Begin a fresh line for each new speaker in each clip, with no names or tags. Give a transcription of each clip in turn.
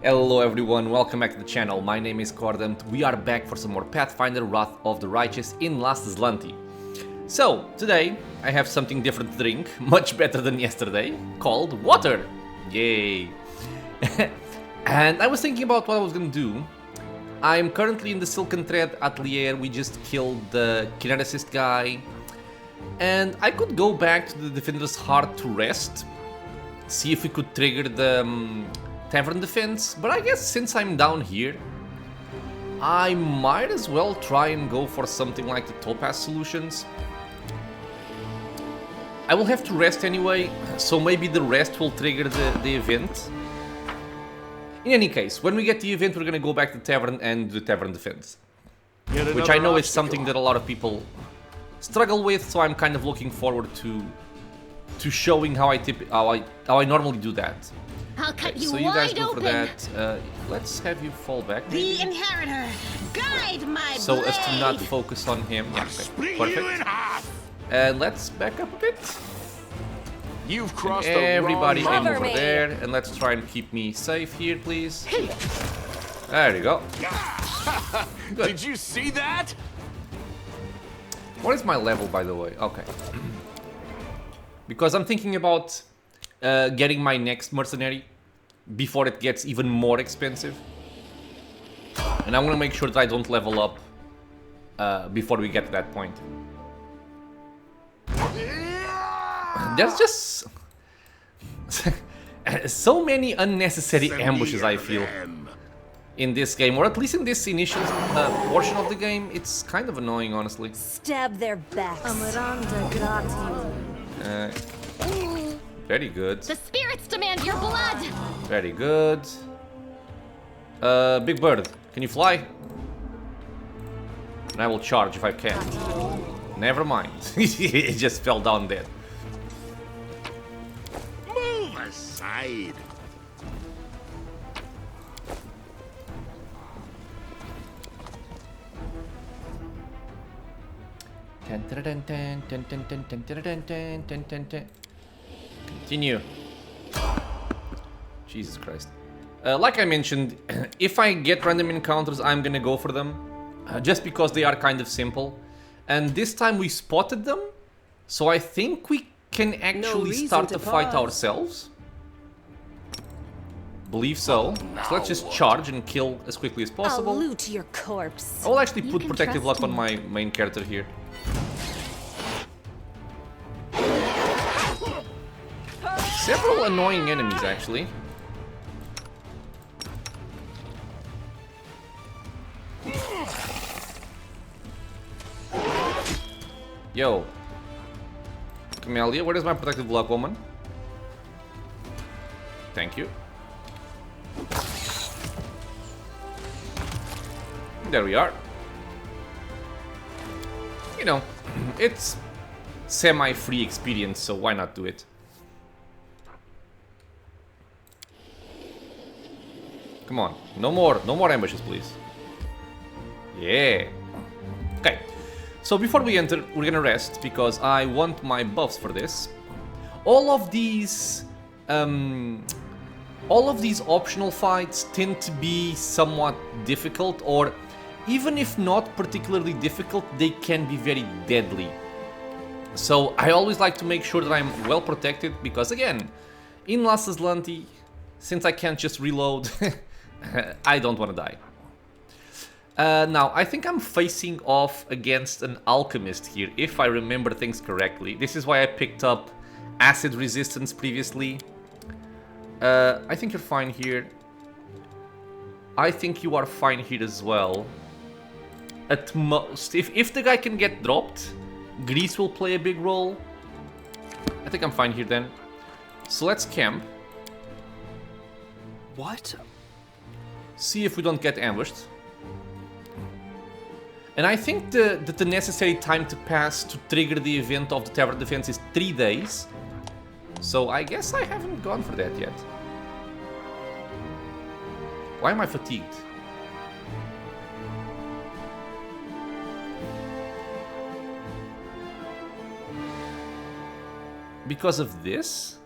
Hello everyone, welcome back to the channel. My name is Cordant. We are back for some more Pathfinder Wrath of the Righteous in last Azlanti. So, today I have something different to drink, much better than yesterday, called WotR. Yay! And I was thinking about what I was gonna do. I'm currently in the Silken Thread Atelier. We just killed the kineticist guy. And I could go back to the Defender's Heart to rest, see if we could trigger the Tavern defense, but I guess since I'm down here, I might as well try and go for something like the Topaz Solutions. I will have to rest anyway, so maybe the rest will trigger the event. In any case, when we get the event, we're gonna go back to the Tavern and do the Tavern defense, which I know is something that a lot of people struggle with, so I'm kind of looking forward to showing how I normally do that.
I'll cut you
so you guys
wide
go for
open.
that. Let's have you fall back. Maybe.
The inheritor, guide my
So
blade.
as to not focus on him. Yeah, okay. Perfect. And let's back up a bit.
You've crossed
And everybody
the wrong
aim
line.
over there, and let's try and keep me safe here, please. There you go. Good.
Did you see that?
What is my level, by the way? Okay. Because I'm thinking about getting my next mercenary before it gets even more expensive. And I want to make sure that I don't level up before we get to that point. There's just so many unnecessary ambushes, I feel, in this game, or at least in this initial portion of the game. It's kind of annoying, honestly.
Stab their backs.
Very good.
The spirits demand your blood.
Very good. Big Bird, can you fly? And I will charge if I can. Never mind. It just fell down dead.
Move aside.
Continue. Jesus Christ. Like I mentioned, if I get random encounters, I'm gonna go for them. Just because they are kind of simple. And this time we spotted them, so I think we can actually start the fight ourselves. Believe so. So let's just charge and kill as quickly as possible.
I'll loot your corpse.
I will actually
You
put
can
Protective
trust
Luck on
me.
my main character here. Several annoying enemies, actually. Yo. Camellia, where is my Protective Luck, woman? Thank you. There we are. You know, it's semi-free experience, so why not do it? Come on, no more ambushes, please. Yeah. Okay. So before we enter, we're gonna rest because I want my buffs for this. All of these optional fights tend to be somewhat difficult, or even if not particularly difficult, they can be very deadly. So I always like to make sure that I'm well protected because, again, in Last Azlanti, since I can't just reload, I don't want to die. Now, I think I'm facing off against an alchemist here, if I remember things correctly. This is why I picked up acid resistance previously. I think you're fine here. I think you are fine here as well. At most, if the guy can get dropped, grease will play a big role. I think I'm fine here then. So let's camp.
What?
See if we don't get ambushed. And I think that the necessary time to pass to trigger the event of the Tavern defense is 3 days. So I guess I haven't gone for that yet. Why am I fatigued? Because of this?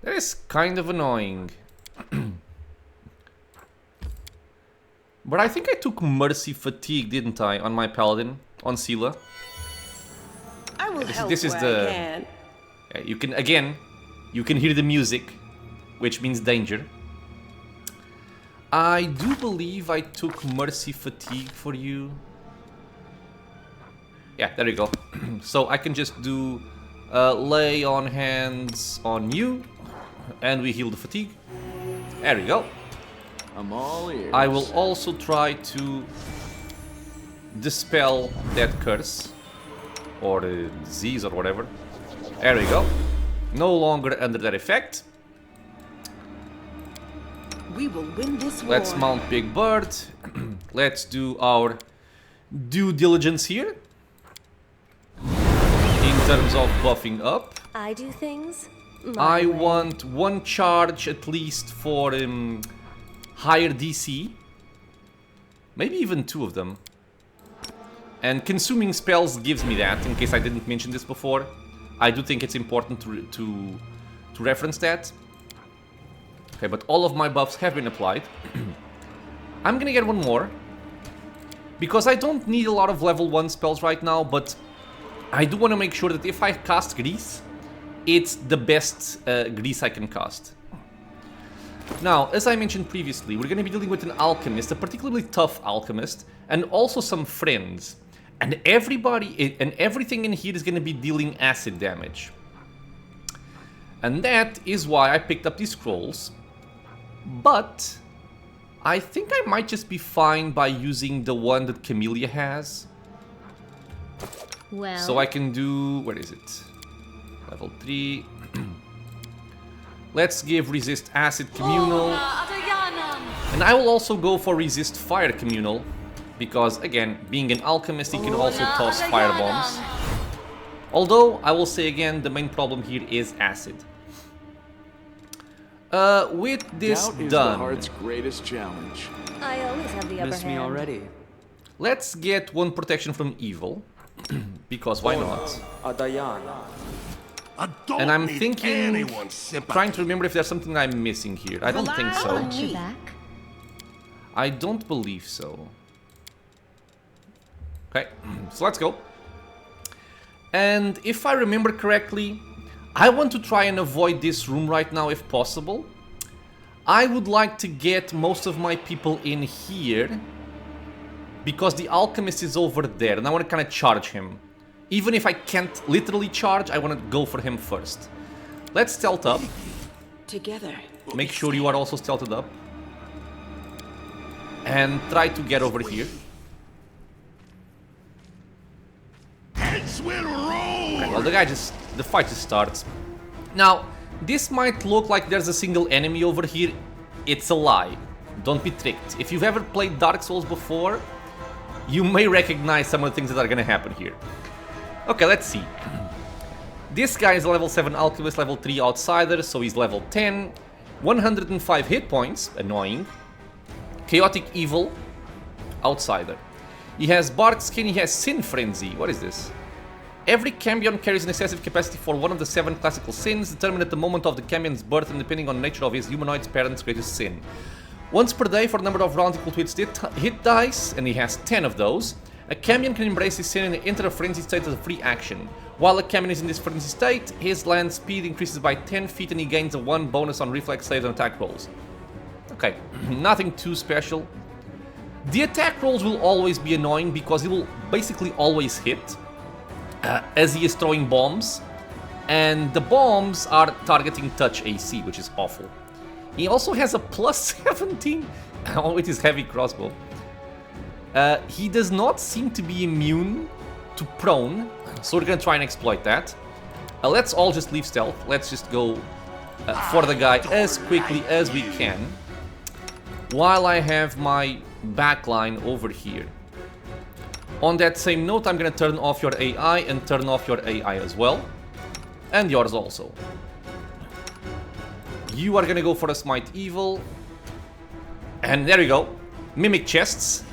That is kind of annoying. But I think I took Mercy Fatigue, didn't I, on my Paladin, on Sela?
I will help
This is
where
the...
I can.
Yeah, you can, again, you can hear the music, which means danger. I do believe I took Mercy Fatigue for you. Yeah, there you go. So I can just do lay on hands on you, and we heal the fatigue. There we go.
I'm all ears.
I will also try to dispel that curse, or disease, or whatever. There we go. No longer under that effect.
We will win this war.
Let's mount Big Bird. Let's do our due diligence here. In terms of buffing up.
I do things
I
my way.
want one charge at least for higher DC. Maybe even two of them. And consuming spells gives me that, in case I didn't mention this before. I do think it's important to reference that. Okay, but all of my buffs have been applied. I'm gonna get one more. Because I don't need a lot of level 1 spells right now, but I do want to make sure that if I cast Grease, it's the best Grease I can cast. Now, as I mentioned previously, we're going to be dealing with an alchemist, a particularly tough alchemist, and also some friends. And everybody and everything in here is going to be dealing acid damage. And that is why I picked up these scrolls. But I think I might just be fine by using the one that Camellia has.
Well,
So I can do... where is it? Level 3. Let's give Resist Acid Communal. And I will also go for Resist Fire Communal. Because, again, being an alchemist, he can also toss fire bombs. Although, I will say again, the main problem here is acid. With this
Doubt is the
done,
heart's greatest challenge.
I always have the upper
Miss me
hand.
already.
let's get one protection from evil. Because why not?
Adayana.
And I'm thinking, trying to remember if there's something I'm missing here. I don't think so.
watch your back.
I don't believe so. Okay, so let's go. And if I remember correctly, I want to try and avoid this room right now if possible. I would like to get most of my people in here, because the alchemist is over there and I want to kind of charge him. Even if I can't literally charge, I want to go for him first. Let's stealth up.
Together.
Make sure you are also stealthed up. And try to get over here.
Heads will roll.
Well, the fight just starts. Now, this might look like there's a single enemy over here. It's a lie. Don't be tricked. If you've ever played Dark Souls before, you may recognize some of the things that are gonna happen here. Okay, let's see. This guy is a level 7 alchemist, level 3 outsider, so he's level 10. 105 hit points, annoying. Chaotic evil, outsider. He has Bark Skin, he has Sin Frenzy. What is this? Every Cambion carries an excessive capacity for one of the 7 classical sins, determined at the moment of the Cambion's birth and depending on the nature of his humanoid parent's greatest sin. Once per day for a number of rounds equal to its hit dice, and he has 10 of those, a Cambion can embrace his sin and enter a frenzy state as a free action. While a Cambion is in this frenzy state, his land speed increases by 10 feet and he gains a 1 bonus on reflex saves and attack rolls. Okay, nothing too special. The attack rolls will always be annoying because he will basically always hit as he is throwing bombs, and the bombs are targeting touch AC, which is awful. He also has a plus 17 with his heavy crossbow. He does not seem to be immune to prone, so we're gonna try and exploit that. Let's all just leave stealth. Let's just go for the guy as quickly as we can, while I have my backline over here. On that same note, I'm gonna turn off your AI and turn off your AI as well. And yours also. You are gonna go for a Smite Evil. And there you go. Mimic chests.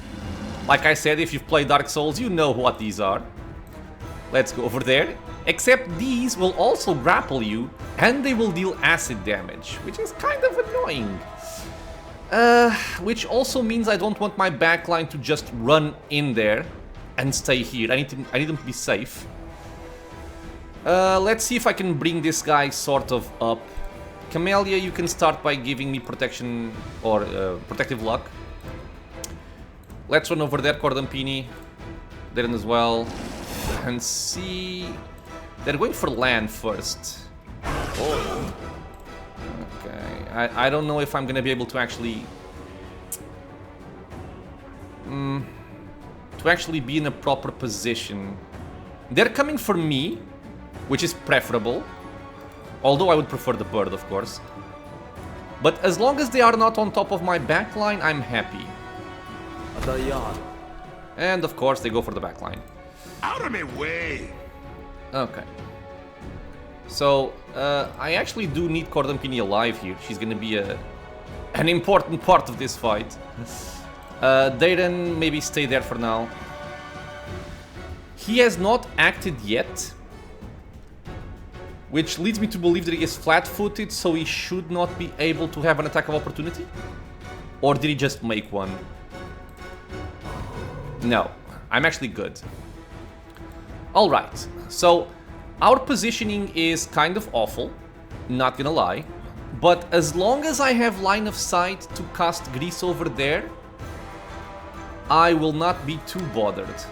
Like I said, if you've played Dark Souls, you know what these are. Let's go over there. Except these will also grapple you, and they will deal acid damage, which is kind of annoying. Which also means I don't want my backline to just run in there and stay here. I need them to be safe. Let's see if I can bring this guy sort of up. Camellia, you can start by giving me protection or protective luck. Let's run over there, Cordampini. Darren as well. And see... They're going for land first. Oh. Okay. I don't know if I'm gonna be able to actually... to actually be in a proper position. They're coming for me, which is preferable. Although I would prefer the bird, of course. But as long as they are not on top of my backline, I'm happy. And of course, they go for the backline.
Out of my way!
Okay. So, I actually do need Cordampini alive here. She's gonna be an important part of this fight. Darren, maybe stay there for now. He has not acted yet, which leads me to believe that he is flat-footed, so he should not be able to have an attack of opportunity? Or did he just make one? No, I'm actually good. Alright, so our positioning is kind of awful, not gonna lie. But as long as I have line of sight to cast Grease over there, I will not be too bothered.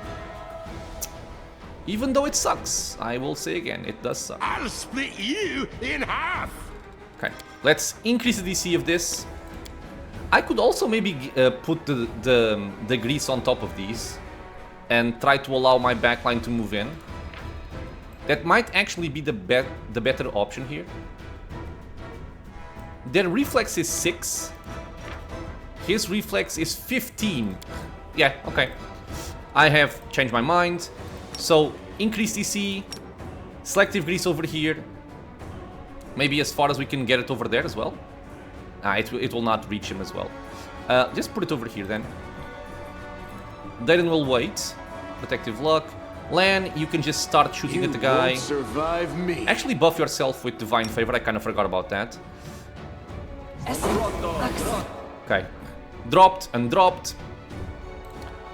Even though it sucks, I will say again, it does suck.
I'll split you in half!
Okay, let's increase the DC of this. I could also maybe put the grease on top of these and try to allow my backline to move in. That might actually be the better option here. Their reflex is 6. His reflex is 15. Yeah, okay. I have changed my mind. So, increase DC, selective grease over here. Maybe as far as we can get it over there as well. It will not reach him as well. Just put it over here then. Darren will wait. Protective luck. Lan, you can just start shooting at the guy.
Won't survive me.
Actually buff yourself with Divine Favor, I kind of forgot about that. Okay. Dropped and dropped.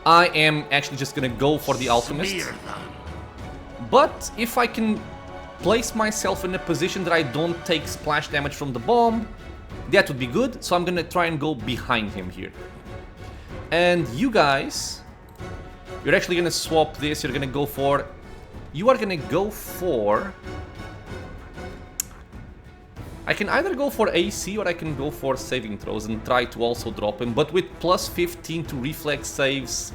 I am actually just gonna go for the alchemist. But if I can place myself in a position that I don't take splash damage from the bomb, that would be good. So I'm gonna try and go behind him here. And you guys, you're actually gonna swap this. You're gonna go for... You are gonna go for... I can either go for AC or I can go for saving throws and try to also drop him. But with plus 15 to reflex saves,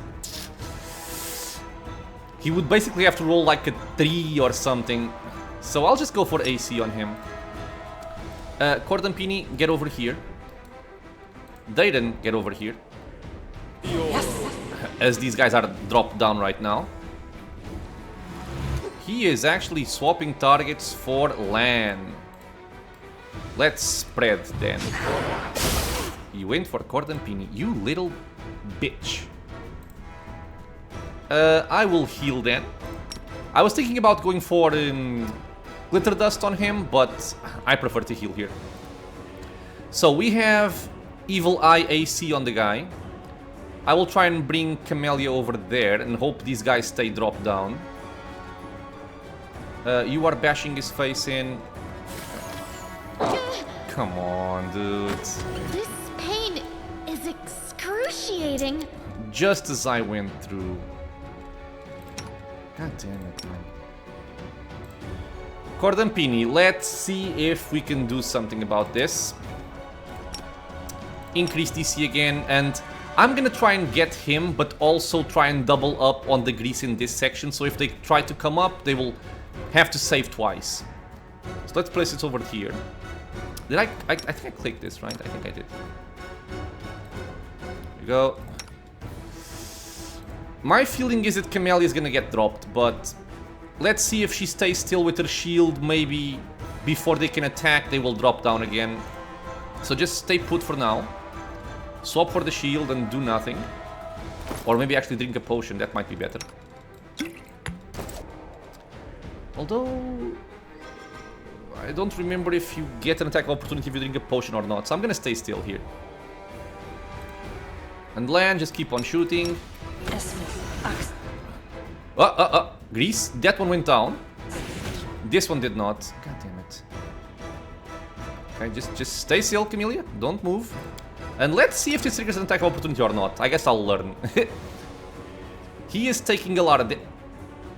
he would basically have to roll like a 3 or something. So I'll just go for AC on him. Cordampini, get over here. Darren, get over here.
Yes.
As these guys are dropped down right now. He is actually swapping targets for land. Let's spread then. You went for Cordampini, you little bitch. I will heal then. I was thinking about going for Glitter Dust on him, but I prefer to heal here. So we have Evil Eye AC on the guy. I will try and bring Camellia over there and hope these guys stay dropped down. You are bashing his face in. Come on, dude.
This pain is excruciating.
Just as I went through. God damn it, man. Cordampini, let's see if we can do something about this. Increase DC again, and I'm gonna try and get him, but also try and double up on the grease in this section, so if they try to come up, they will have to save twice. So let's place it over here. Did I think I clicked this, right? I think I did. There we go. My feeling is that Camellia is gonna get dropped, but let's see if she stays still with her shield. Maybe before they can attack, they will drop down again. So just stay put for now. Swap for the shield and do nothing. Or maybe actually drink a potion, that might be better. Although... I don't remember if you get an attack of opportunity if you drink a potion or not, so I'm gonna stay still here. And land, just keep on shooting. Grease, that one went down. This one did not. God damn it. Okay, just stay still, Camellia. Don't move. And let's see if this triggers an attack of opportunity or not. I guess I'll learn. He is taking a lot of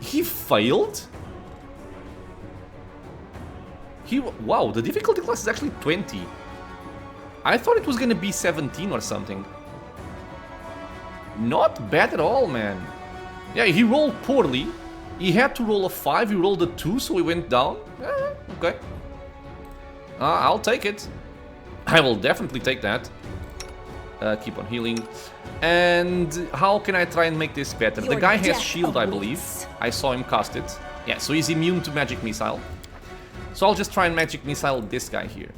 He failed? Wow, the difficulty class is actually 20. I thought it was gonna be 17 or something. Not bad at all, man. Yeah, he rolled poorly. He had to roll a 5, he rolled a 2, so he went down. Okay. I'll take it. I will definitely take that. Keep on healing. And how can I try and make this better? The guy has shield, I believe. I saw him cast it. Yeah, so he's immune to magic missile. So I'll just try and magic missile this guy here.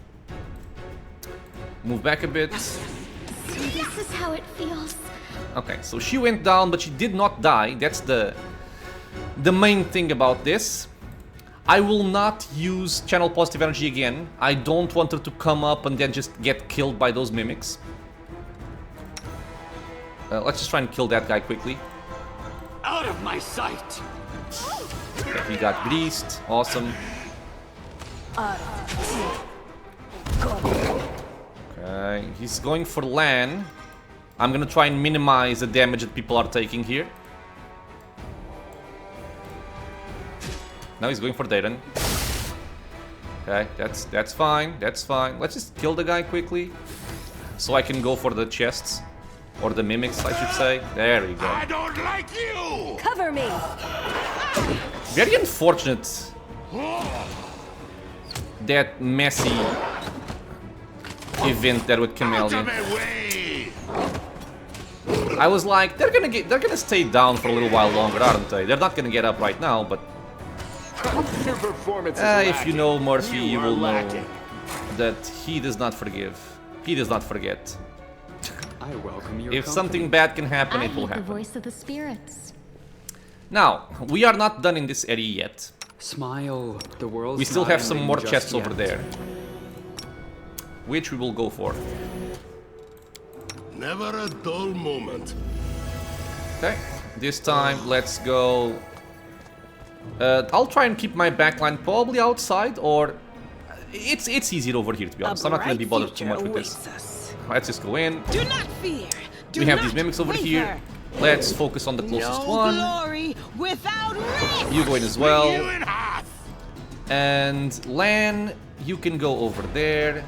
Move back a bit.
So this is how it feels.
Okay, so she went down, but she did not die. That's the main thing about this. I will not use channel positive energy again. I don't want her to come up and then just get killed by those mimics. Let's just try and kill that guy quickly.
Out of my sight!
Okay, he got greased. Awesome. Okay, he's going for Lan. I'm gonna try and minimize the damage that people are taking here. Now he's going for Tavern. Okay, that's fine. That's fine. Let's just kill the guy quickly, so I can go for the chests. Or the mimics, I should say. There we go.
I don't like you!
Cover me!
Very unfortunate. That messy event there with Camellia. I was like, they're gonna stay down for a little while longer, aren't they? They're not gonna get up right now, but
Your performance is
if you know Murphy, you will know
lacking.
that he does not forgive. He does not forget.
I welcome your
If
company.
something bad can happen,
I
it will
heed the
happen.
voice of the spirits.
Now, we are not done in this area yet.
Smile. The world.
We still have some more chests over there, which we will go for.
Never a dull moment.
Okay, this time let's go. I'll try and keep my backline probably outside, or it's easier over here to be honest. I'm not going to be bothered too much with this. Let's just go in.
Do not fear.
We have these mimics over here. Let's focus on the closest one.
Glory without risk.
You go in as
You
well.
in half!
And Lan, you can go over there.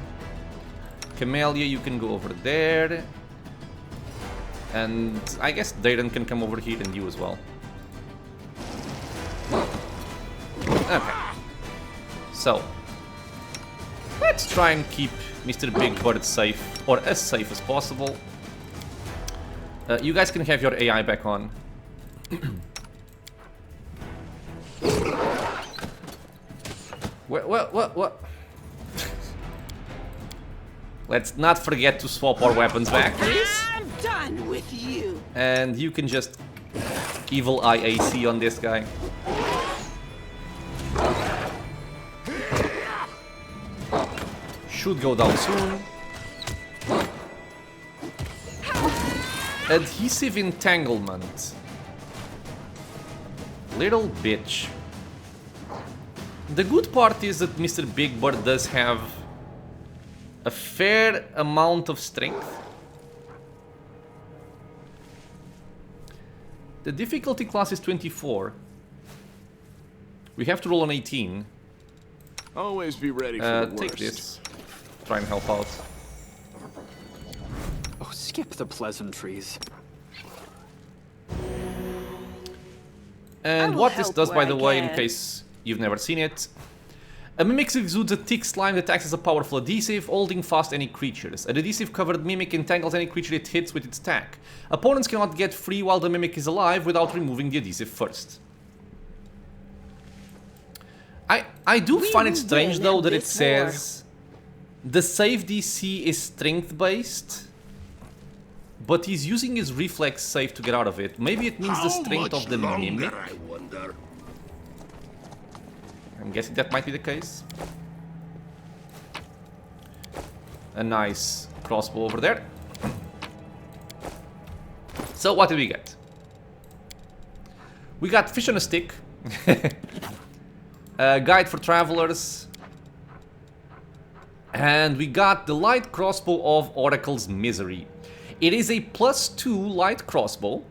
Camellia, you can go over there. And I guess Darren can come over here and you as well. Okay. So, let's try and keep Mr. Big Bird safe, or as safe as possible. You guys can have your AI back on. What? Let's not forget to swap our weapons back, please.
I'm done with you.
And you can just evil eye AC on this guy. Should go down soon. Adhesive entanglement. Little bitch. The good part is that Mr. Big Bird does have a fair amount of strength. The difficulty class is 24. We have to roll an 18.
Always be ready for the worst.
Take this. Try and help out.
Oh, skip the pleasantries.
And
will
what this
help
does, by
where
the
I
way, in
can.
case you've never seen it. A mimic exudes a thick slime that acts as a powerful adhesive, holding fast any creatures. An adhesive-covered mimic entangles any creature it hits with its attack. Opponents cannot get free while the mimic is alive without removing the adhesive first. I do find it strange, though, that it says the save DC is strength-based, but he's using his reflex save to get out of it. Maybe it means the strength of the mimic.
I wonder.
I'm guessing that might be the case. A nice crossbow over there. So what did we get? We got fish on a stick. A guide for travelers. And we got the light crossbow of Oracle's Misery. It is a +2 light crossbow.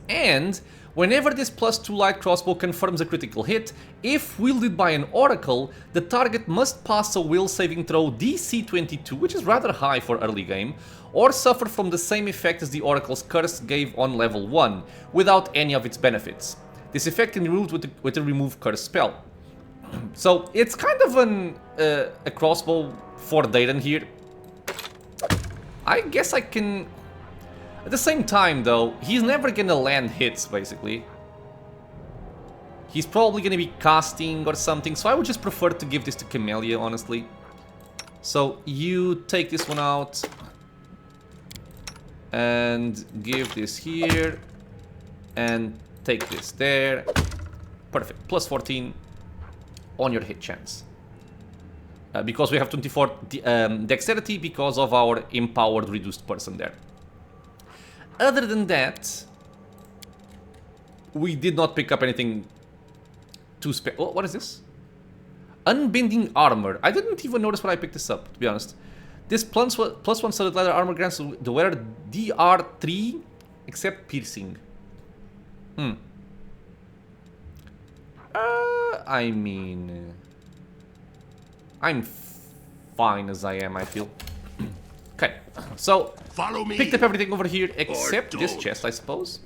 And whenever this +2 light crossbow confirms a critical hit, if wielded by an oracle, the target must pass a will saving throw DC 22, which is rather high for early game, or suffer from the same effect as the oracle's curse gave on level 1, without any of its benefits. This effect can be removed with a remove curse spell. So it's kind of a crossbow for Dayton here. I guess I can... At the same time, though, he's never gonna land hits, basically. He's probably gonna be casting or something, so I would just prefer to give this to Camellia, honestly. So you take this one out. And give this here. And take this there. Perfect. +14 on your hit chance. Because we have 24 dexterity because of our empowered reduced person there. Other than that, we did not pick up anything too oh, what is this? Unbending armor. I didn't even notice when I picked this up, to be honest. This +1 solid leather armor grants the wearer DR3 except piercing. I mean, I'm fine as I am, I feel. Okay, so
Follow me.
picked up everything over here except this chest, I suppose.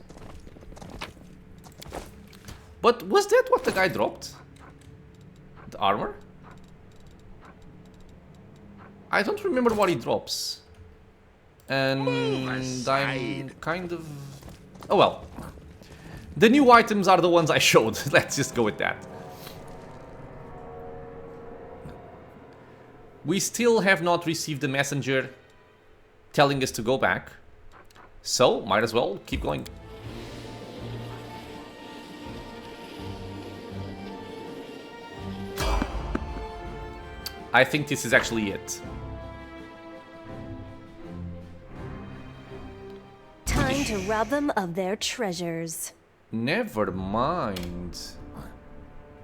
But was that what the guy dropped? The armor? I don't remember what he drops. And I'm kind of... Oh well. The new items are the ones I showed. Let's just go with that. We still have not received the messenger telling us to go back. So, might as well keep going. I think this is actually it.
Time to rob them of their treasures.
Never mind.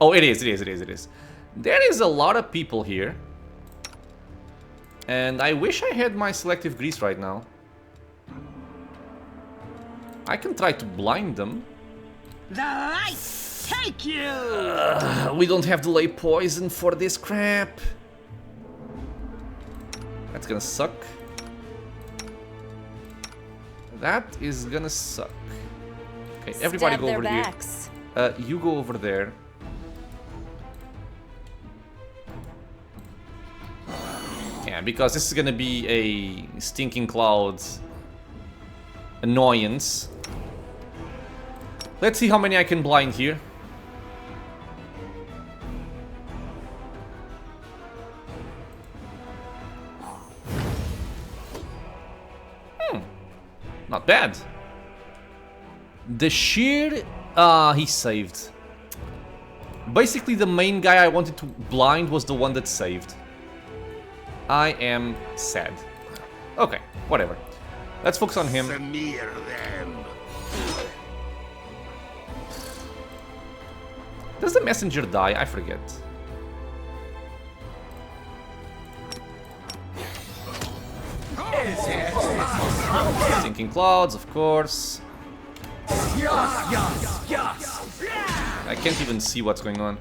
Oh, it is. There is a lot of people here. And I wish I had my selective grease right now. I can try to blind them.
The lights take you!
We don't have delay poison for this crap. That's gonna suck. That is gonna suck. Okay, everybody go over here. You go over there. Yeah, because this is gonna be a stinking cloud annoyance. Let's see how many I can blind here. Not bad. The sheer... he saved. Basically, the main guy I wanted to blind was the one that saved. I am sad. Okay, whatever. Let's focus on him.
Smear them.
Does the messenger die? I forget. Sinking clouds, of course. I can't even see what's going on.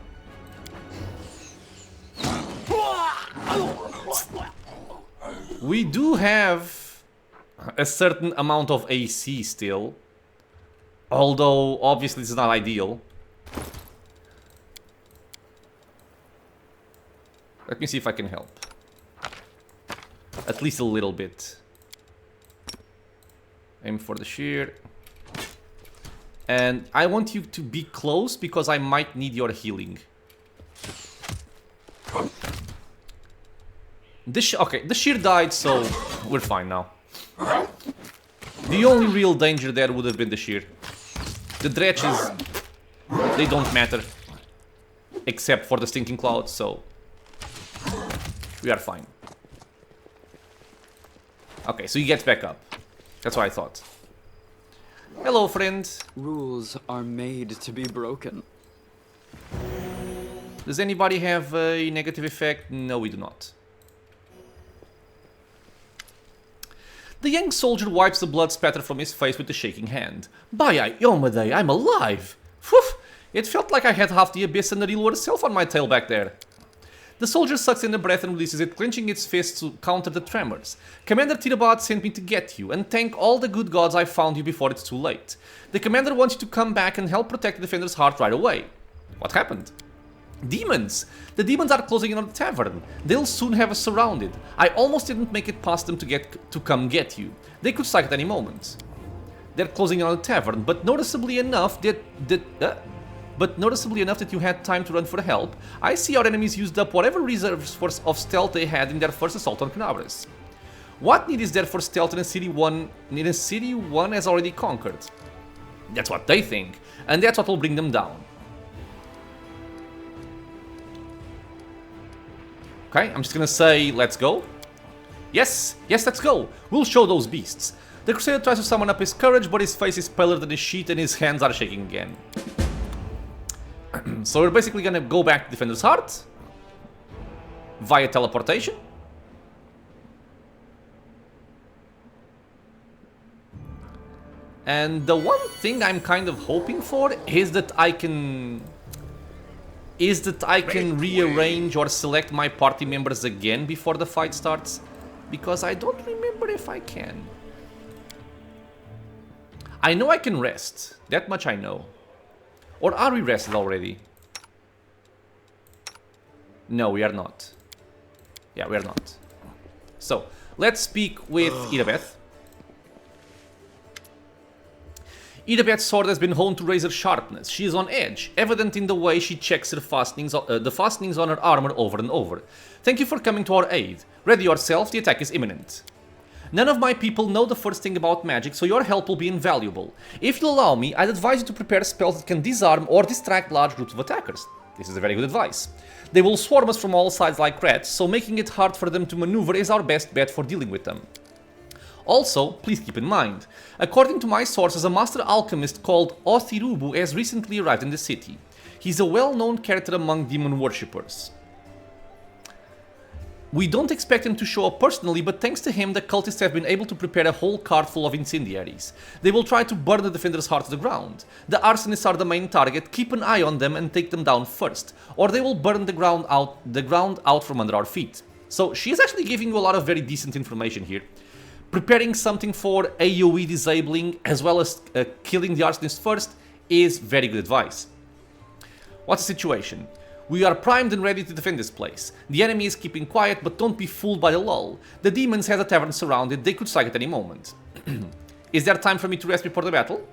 We do have a certain amount of AC still. Although, obviously, it's not ideal. Let me see if I can help. At least a little bit. Aim for the shear. And I want you to be close because I might need your healing. Okay, the shear died, so we're fine now. The only real danger there would have been the shear. The dretches, they don't matter. except for the stinking clouds, so we are fine. Okay, so he gets back up. That's what I thought. Hello, friend.
Rules are made to be broken.
Does anybody have a negative effect? No, we do not. The young soldier wipes the blood spatter from his face with a shaking hand. By Yomade, I'm alive! Phew! It felt like I had half the abyss and the real world itself on my tail back there. The soldier sucks in a breath and releases it, clenching its fists to counter the tremors. Commander Tirabad sent me to get you, and thank all the good gods I found you before it's too late. The commander wants you to come back and help protect the defender's heart right away. What happened? Demons! The demons are closing in on the tavern. They'll soon have us surrounded. I almost didn't make it past them to come get you. They could strike at any moment. They're closing in on the tavern, but noticeably enough that you had time to run for help, I see our enemies used up whatever reserves of stealth they had in their first assault on Knabres. What need is there for stealth in a city one has already conquered? That's what they think, and that's what will bring them down. Okay, I'm just gonna say, let's go. Yes, let's go. We'll show those beasts. The Crusader tries to summon up his courage, but his face is paler than his sheet and his hands are shaking again. So we're basically gonna go back to Defender's Heart via teleportation. And the one thing I'm kind of hoping for is that I can rearrange or select my party members again before the fight starts, because I don't remember if I can. I know I can rest, that much I know. Or are we rested already? No, we are not. Yeah, we are not. So, let's speak with Irabeth. Irabeth's sword has been honed to razor sharpness. She is on edge, evident in the way she checks her the fastenings on her armor over and over. Thank you for coming to our aid. Ready yourself, the attack is imminent. None of my people know the first thing about magic, so your help will be invaluable. If you'll allow me, I'd advise you to prepare spells that can disarm or distract large groups of attackers. This is a very good advice. They will swarm us from all sides like rats, so making it hard for them to maneuver is our best bet for dealing with them. Also, please keep in mind, according to my sources, a master alchemist called Othirubu has recently arrived in the city. He's a well-known character among demon worshippers. We don't expect him to show up personally, but thanks to him, the cultists have been able to prepare a whole cart full of incendiaries. They will try to burn the defender's heart to the ground. The arsonists are the main target, keep an eye on them and take them down first, or they will burn the ground out from under our feet. So she is actually giving you a lot of very decent information here. Preparing something for AoE disabling as well as killing the arsonist first is very good advice. What's the situation? We are primed and ready to defend this place. The enemy is keeping quiet, but don't be fooled by the lull. The demons have the tavern surrounded, they could strike at any moment. Is there time for me to rest before the battle?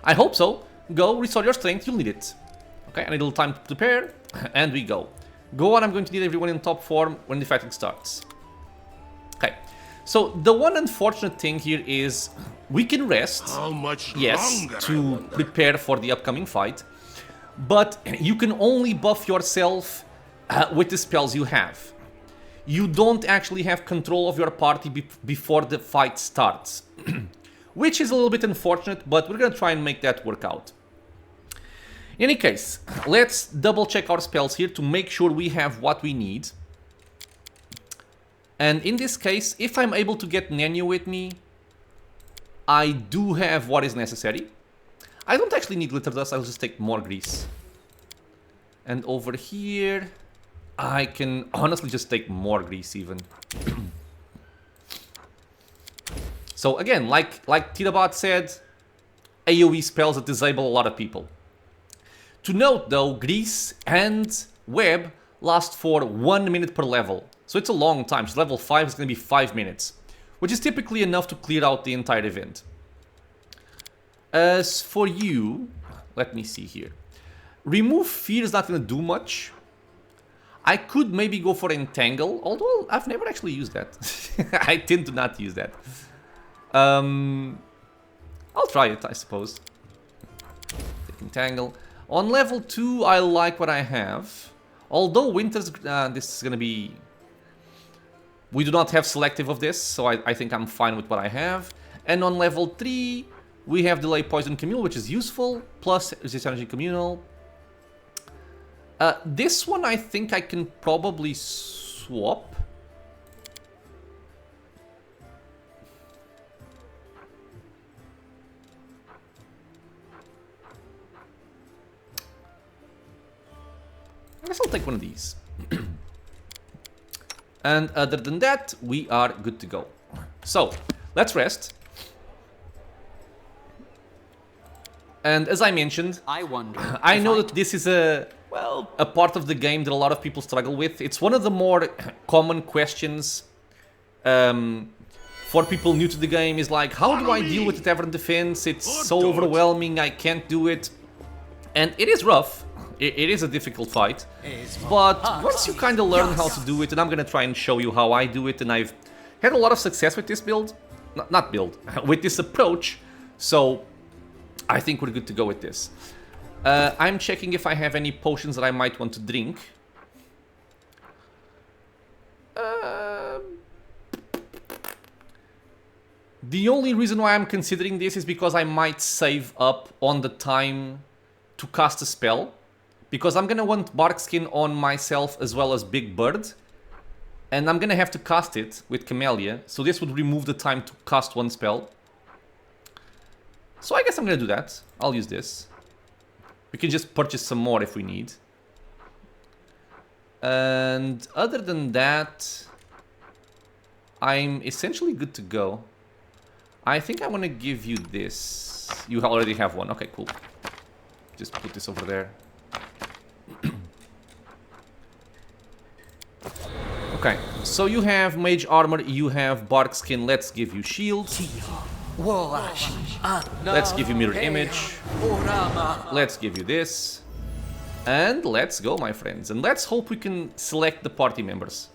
I hope so. Go, restore your strength, you'll need it. Okay, I need a little time to prepare, and we go. Go on, I'm going to need everyone in top form when the fighting starts. Okay, so the one unfortunate thing here is we can rest,
How much
yes,
longer, I
to
wonder?
prepare for the upcoming fight. But you can only buff yourself with the spells you have. You don't actually have control of your party before the fight starts. Which is a little bit unfortunate, but we're gonna try and make that work out. In any case, let's double check our spells here to make sure we have what we need. And in this case, if I'm able to get Nenyo with me, I do have what is necessary. I don't actually need glitter dust, I'll just take more grease. And over here, I can honestly just take more grease even. So again, like Tirabad said, AoE spells that disable a lot of people. To note though, grease and web last for 1 minute per level. So it's a long time, so level 5 is going to be 5 minutes. Which is typically enough to clear out the entire event. As for you, let me see here. Remove fear is not going to do much. I could maybe go for entangle, although I've never actually used that. I tend to not use that. I'll try it, I suppose. Take entangle. On level 2, I like what I have. Although winter's... this is gonna be... We do not have selective of this, so I think I'm fine with what I have. And on level 3, we have delay poison communal, which is useful. Plus resist energy communal. This one I think I can probably swap. I guess I'll take one of these. And other than that, we are good to go. So, let's rest. And as I mentioned,
I wonder.
I know that this is a part of the game that a lot of people struggle with. It's one of the more common questions for people new to the game is like, how do I deal with the Tavern defense? It's so overwhelming, I can't do it. And it is rough. It is a difficult fight. But once you kind of learn how to do it, and I'm going to try and show you how I do it, and I've had a lot of success with this build. Not build, with this approach. So I think we're good to go with this. I'm checking if I have any potions that I might want to drink. The only reason why I'm considering this is because I might save up on the time to cast a spell. Because I'm gonna want Barkskin on myself as well as Big Bird. And I'm gonna have to cast it with Camellia. So this would remove the time to cast one spell. So I guess I'm gonna do that. I'll use this. We can just purchase some more if we need. And other than that, I'm essentially good to go. I think I want to give you this. You already have one. Okay, cool. Just put this over there. Okay, so you have mage armor, you have bark skin. Let's give you shield. Let's give you mirror image. Let's give you this. And let's go, my friends. And let's hope we can select the party members.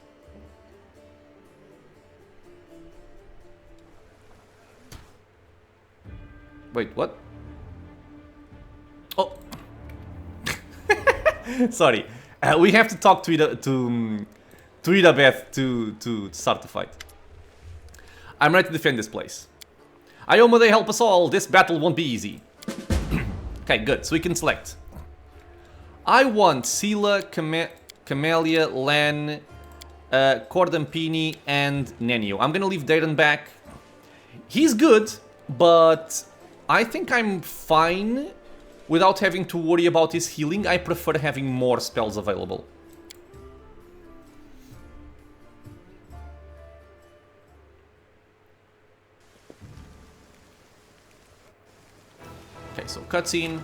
Wait, what? Oh. Sorry. We have to talk to Irabeth to start the fight. I'm ready to defend this place. Ioma, they help us all. This battle won't be easy. Okay, good. So we can select. I want Sela, Camellia, Lan, Cordampini, and Nenio. I'm gonna leave Darren back. He's good, but I think I'm fine without having to worry about his healing. I prefer having more spells available. Okay, so cutscene.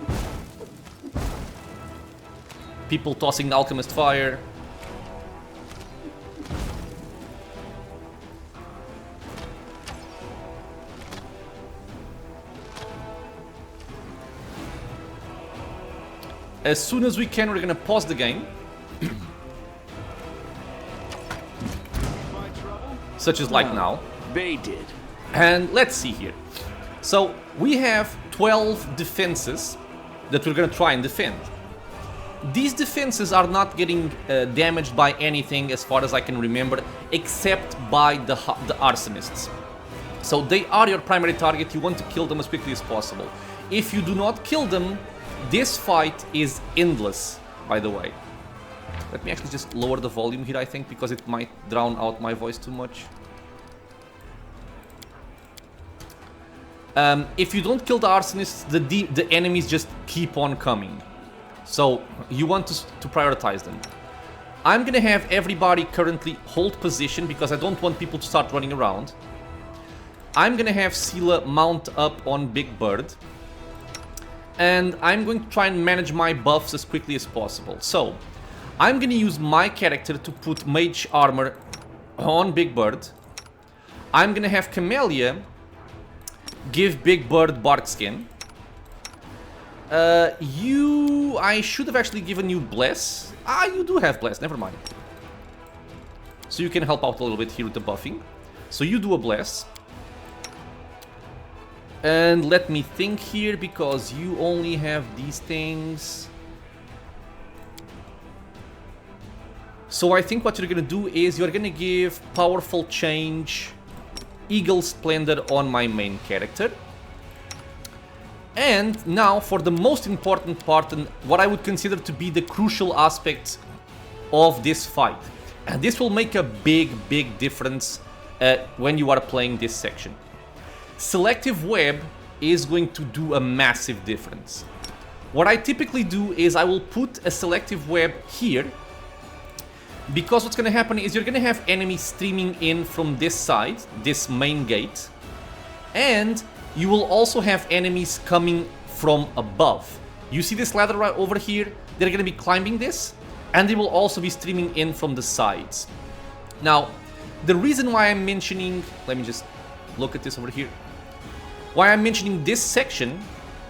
People tossing the alchemist fire. As soon as we can, we're gonna pause the game. Such as like now.
They did.
And let's see here. So we have 12 defenses that we're gonna try and defend. These defenses are not getting damaged by anything as far as I can remember, except by the arsonists. So they are your primary target. You want to kill them as quickly as possible. If you do not kill them, this fight is endless, by the way. Let me actually just lower the volume here, I think, because it might drown out my voice too much. If you don't kill the arsonists, the enemies just keep on coming. So you want to prioritize them. I'm gonna have everybody currently hold position because I don't want people to start running around. I'm gonna have Sela mount up on Big Bird. And I'm going to try and manage my buffs as quickly as possible. So, I'm going to use my character to put mage armor on Big Bird. I'm going to have Camellia give Big Bird bark skin. I should have actually given you bless. Ah, you do have bless, never mind. So you can help out a little bit here with the buffing. So you do a bless. And let me think here, because you only have these things. So I think what you're gonna do is you're gonna give Powerful Change Eagle Splendor on my main character. And now for the most important part and what I would consider to be the crucial aspect of this fight. And this will make a big difference when you are playing this section. Selective Web is going to do a massive difference. What I typically do is I will put a Selective Web here, because what's going to happen is you're going to have enemies streaming in from this side, this main gate, and you will also have enemies coming from above. You see this ladder right over here? They're going to be climbing this, and they will also be streaming in from the sides. Now, the reason why I'm mentioning... Let me just look at this over here. Why I'm mentioning this section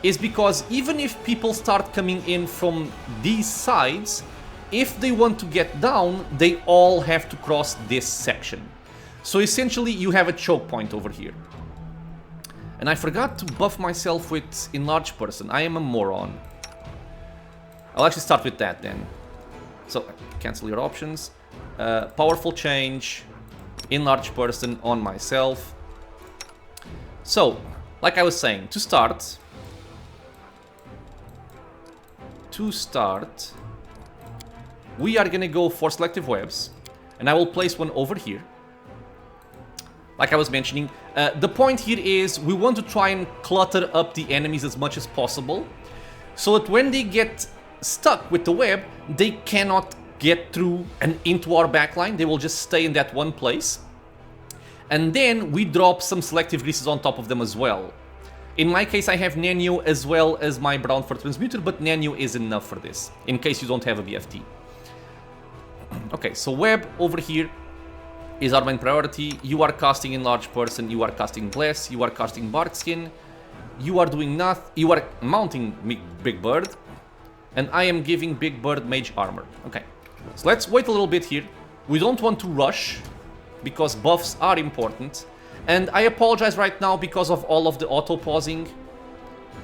is because even if people start coming in from these sides, if they want to get down, they all have to cross this section. So essentially, you have a choke point over here. And I forgot to buff myself with Enlarged Person. I am a moron. I'll actually start with that then. So, cancel your options. Powerful Change, Enlarged Person on myself. So, like I was saying, to start, we are gonna go for Selective Webs, and I will place one over here. Like I was mentioning, the point here is we want to try and clutter up the enemies as much as possible, so that when they get stuck with the web, they cannot get through and into our backline. They will just stay in that one place. And then we drop some selective greases on top of them as well. In my case, I have Nano as well as my Brown for Transmuter, but Nano is enough for this, in case you don't have a BFT. Okay, so web over here is our main priority. You are casting Enlarged Person, you are casting Bless, you are casting Bardskin, you are doing nothing, you are mounting Big Bird, and I am giving Big Bird Mage Armor. Okay, so let's wait a little bit here. We don't want to rush, because buffs are important. And I apologize right now because of all of the auto-pausing.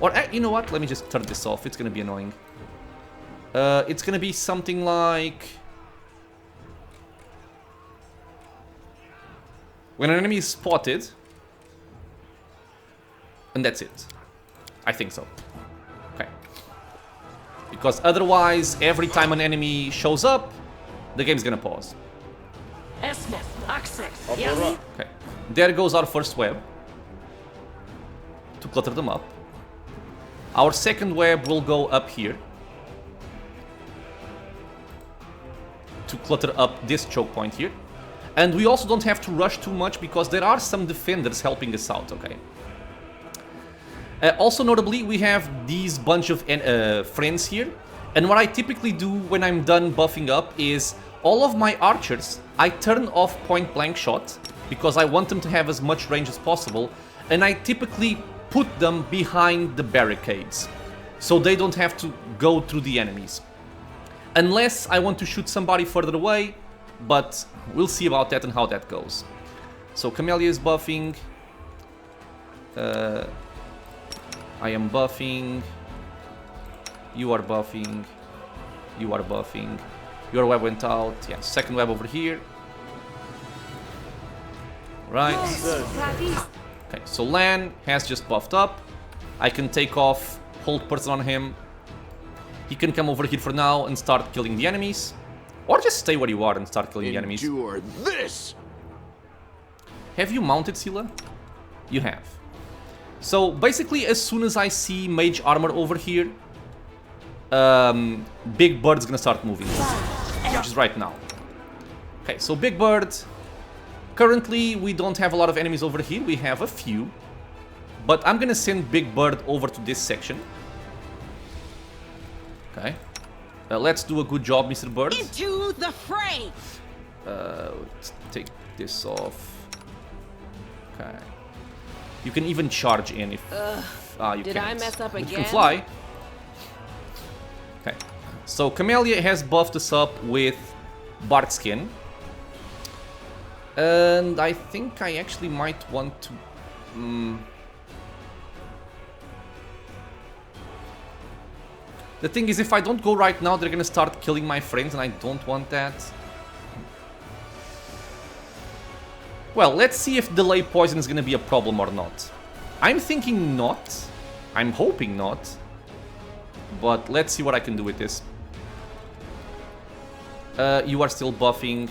Or, you know what? Let me just turn this off. It's gonna be annoying. It's gonna be something like... when an enemy is spotted... and that's it. I think so. Okay. Because otherwise, every time an enemy shows up, the game's gonna pause. Okay. There goes our first web to clutter them up. Our second web will go up here to clutter up this choke point here. And we also don't have to rush too much because there are some defenders helping us out, okay? Also notably, we have these bunch of friends here. And what I typically do when I'm done buffing up is all of my archers, I turn off point blank shot because I want them to have as much range as possible, and I typically put them behind the barricades so they don't have to go through the enemies. Unless I want to shoot somebody further away, but we'll see about that and how that goes. So Camellia is buffing. I am buffing. You are buffing. You are buffing. Your web went out. Yeah, second web over here. Right. Okay, so Lan has just buffed up. I can take off Hold Person on him. He can come over here for now and start killing the enemies. Or just stay where you are and start killing the enemies.
Endure this.
Have you mounted Scylla? You have. So basically, as soon as I see Mage Armor over here, Big Bird's gonna start moving, which is right now. Okay, so Big Bird. Currently, we don't have a lot of enemies over here. We have a few. But I'm gonna send Big Bird over to this section. Okay. Let's do a good job, Mr. Bird.
Into the fray!
Let's take this off. Okay. You can even charge in if... you
Did
can't.
I mess up
But
again?
you can fly. Okay. So Camellia has buffed us up with Bardskin. And I think I actually might want to... The thing is, if I don't go right now, they're gonna start killing my friends, and I don't want that. Well, let's see if delay poison is gonna be a problem or not. I'm thinking not. I'm hoping not. But let's see what I can do with this. You are still buffing.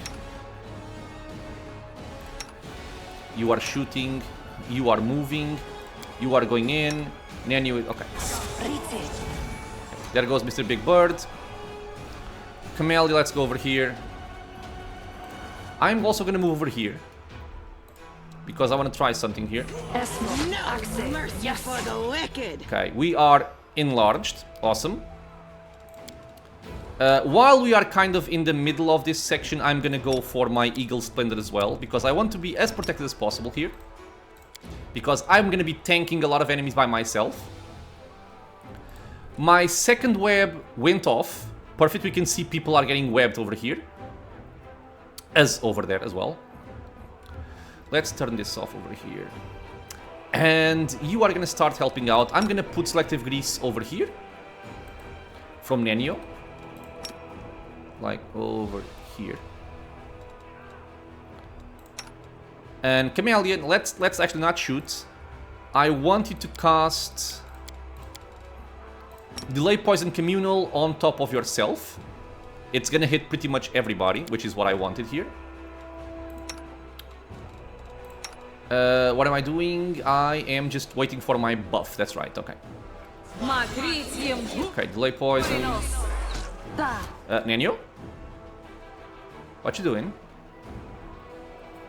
You are shooting. You are moving. You are going in. Nanny, okay. There goes Mr. Big Bird. Camellia, let's go over here. I'm also gonna move over here. Because I want to try something here.
No mercy for the wicked.
Okay, we are enlarged. Awesome. While we are kind of in the middle of this section, I'm gonna go for my Eagle Splendor as well. Because I want to be as protected as possible here. Because I'm gonna be tanking a lot of enemies by myself. My second web went off. Perfect, we can see people are getting webbed over here. As over there as well. Let's turn this off over here. And you are gonna start helping out. I'm gonna put Selective Grease over here. From Nenio. Like over here. And Chameleon, let's actually not shoot. I want you to cast Delay Poison Communal on top of yourself. It's gonna hit pretty much everybody, which is what I wanted here. What am I doing? I am just waiting for my buff. That's right, okay. Okay, Delay Poison. Nenio? What you doing?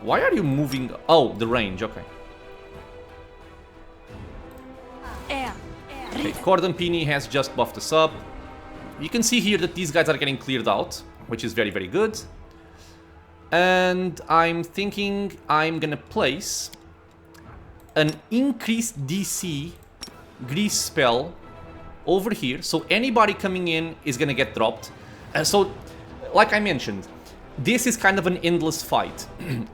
Why are you moving? Oh, the range, okay. Okay, Cordon Pini has just buffed us up. You can see here that these guys are getting cleared out, which is very, very good. And I'm thinking I'm gonna place an increased DC grease spell over here. So anybody coming in is gonna get dropped. So, like I mentioned, this is kind of an endless fight.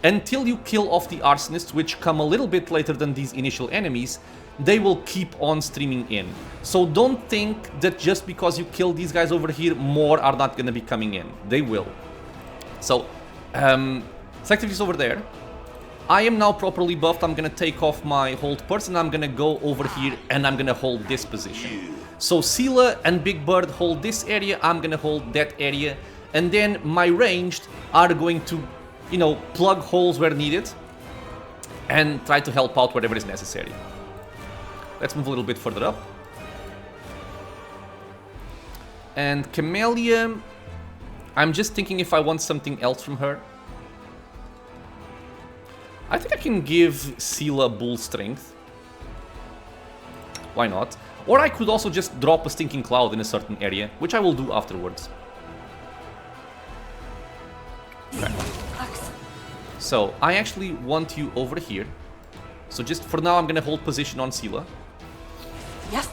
Until you kill off the arsonists, which come a little bit later than these initial enemies, they will keep on streaming in. So don't think that just because you kill these guys over here, more are not gonna be coming in. They will. So, Selective is over there. I am now properly buffed. I'm gonna take off my hold person. I'm gonna go over here and I'm gonna hold this position. So Sela and Big Bird hold this area. I'm gonna hold that area. And then my ranged are going to, you know, plug holes where needed. And try to help out wherever is necessary. Let's move a little bit further up. And Camellia, I'm just thinking if I want something else from her. I think I can give Sela Bull Strength. Why not? Or I could also just drop a Stinking Cloud in a certain area, which I will do afterwards. Okay. So, I actually want you over here. So just for now, I'm gonna hold position on Sela.
Yes.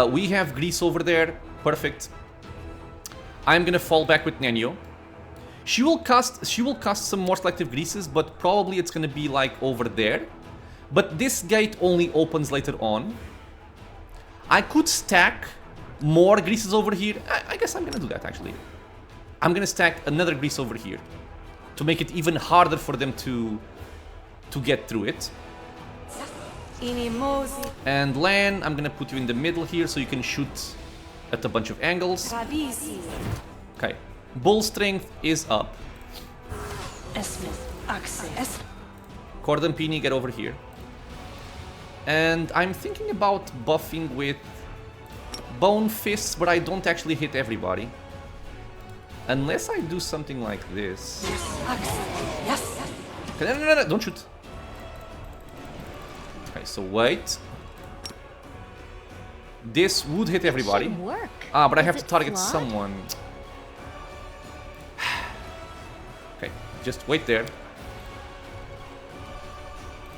We have Grease over there. Perfect. I'm gonna fall back with Nenio. She will cast some more selective greases, but probably it's gonna be like over there. But this gate only opens later on. I could stack more greases over here. I guess I'm gonna do that actually. I'm gonna stack another grease over here to make it even harder for them to get through it. And Lan, I'm gonna put you in the middle here so you can shoot at a bunch of angles. Okay, Bull Strength is up. Cordon Pini, get over here. And I'm thinking about buffing with Bone Fists, but I don't actually hit everybody. Unless I do something like this.
Yes.
Okay, no, don't shoot. Okay, so wait. This would hit everybody.
Should work.
Ah, but I
Is
have to
it
target
flawed?
someone. Okay, just wait there.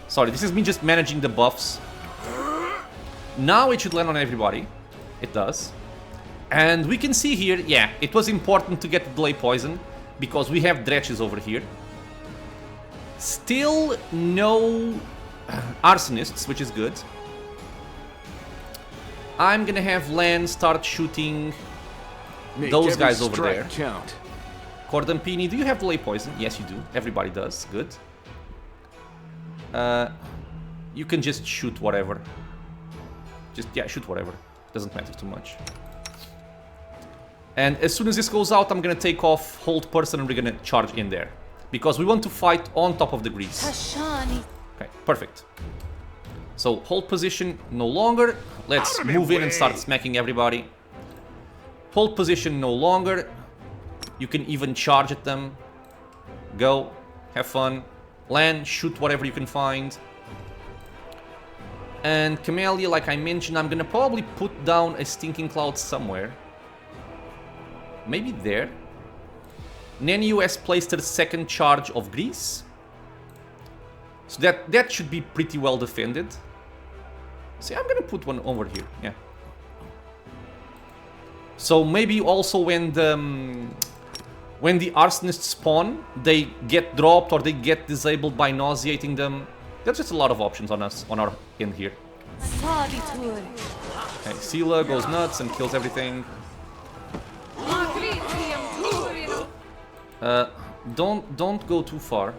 Sorry, this is me just managing the buffs. Now it should land on everybody. It does. And we can see here, yeah, it was important to get the delay poison because we have dretches over here. Still no arsonists, which is good. I'm gonna have Lan start shooting those guys over there.
Count.
Cordon Pini, do you have delay poison? Yes, you do. Everybody does. Good. You can just shoot whatever. Just, yeah, shoot whatever. Doesn't matter too much. And as soon as this goes out, I'm gonna take off hold person and we're gonna charge in there. Because we want to fight on top of the grease. Okay, perfect. So, hold position no longer. Let's move in and start smacking everybody. Hold position no longer. You can even charge at them. Go. Have fun. Land, shoot whatever you can find. And Camellia, like I mentioned, I'm gonna probably put down a stinking cloud somewhere. Maybe there. Neniu has placed her second charge of grease. So that should be pretty well defended. See, I'm gonna put one over here, yeah. So maybe also when the arsonists spawn, they get dropped or they get disabled by nauseating them. There's just a lot of options on us, on our end here. Okay, Sela goes nuts and kills everything. Don't go too far.